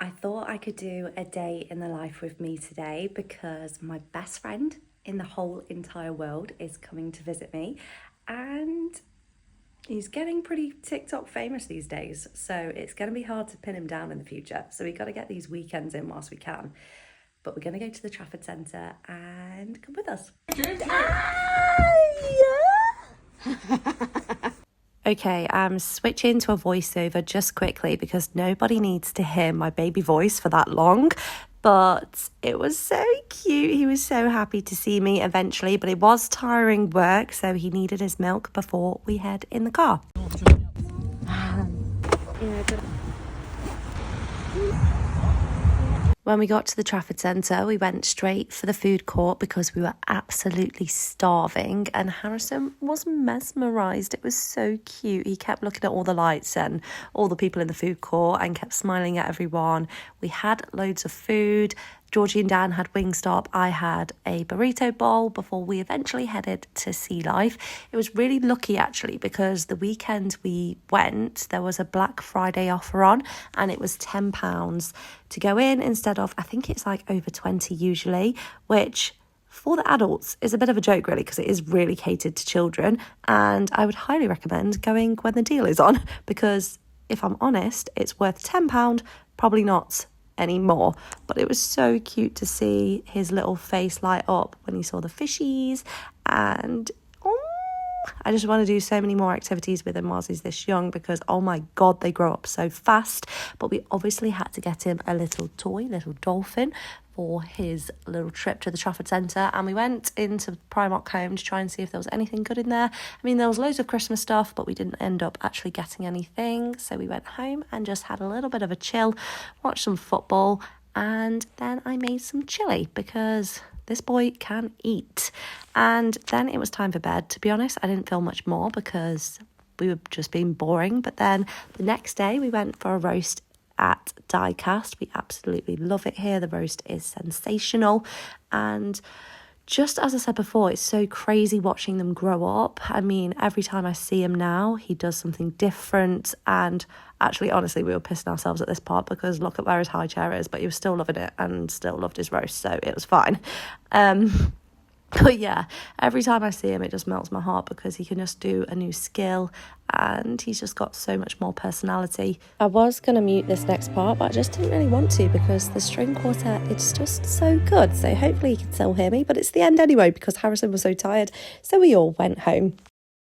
I thought I could do a day in the life with me today because my best friend in the whole entire world is coming to visit me, and he's getting pretty TikTok famous these days, so it's going to be hard to pin him down in the future. So we got to get these weekends in whilst we can. But we're going to go to the Trafford Centre and come with us. Okay, I'm switching to a voiceover just quickly because nobody needs to hear my baby voice for that long. But it was so cute. He was so happy to see me eventually, but it was tiring work, so he needed his milk before we head in the car. When we got to the Trafford Centre, we went straight for the food court because we were absolutely starving, and Harrison was mesmerised. It was so cute. He kept looking at all the lights and all the people in the food court and kept smiling at everyone. We had loads of food. Georgie and Dan had Wingstop. I had a burrito bowl before we eventually headed to Sea Life. It was really lucky actually because the weekend we went, there was a Black Friday offer on and it was £10 to go in instead of, I think it's like over 20 usually, which for the adults is a bit of a joke really because it is really catered to children, and I would highly recommend going when the deal is on because if I'm honest, it's worth £10, probably not anymore. But it was so cute to see his little face light up when he saw the fishies, and I just want to do so many more activities with him whilst he's this young because oh my god, they grow up so fast. But we obviously had to get him a little toy, little dolphin, for his little trip to the Trafford Centre, and we went into Primark Home to try and see if there was anything good in there. I mean, there was loads of Christmas stuff, but we didn't end up actually getting anything, so we went home and just had a little bit of a chill, watched some football, and then I made some chilli because this boy can eat. And then it was time for bed. To be honest, I didn't feel much more because we were just being boring. But then the next day we went for a roast at Diecast. We absolutely love it here. The roast is sensational. And just as I said before, it's so crazy watching them grow up. I mean, every time I see him now, he does something different. And actually, honestly, we were pissing ourselves at this part because look at where his high chair is, but he was still loving it and still loved his roast, so it was fine. But yeah, every time I see him, it just melts my heart because he can just do a new skill and he's just got so much more personality. I was going to mute this next part, but I just didn't really want to because the string quartet, it's just so good. So hopefully you can still hear me, but it's the end anyway because Harrison was so tired. So we all went home.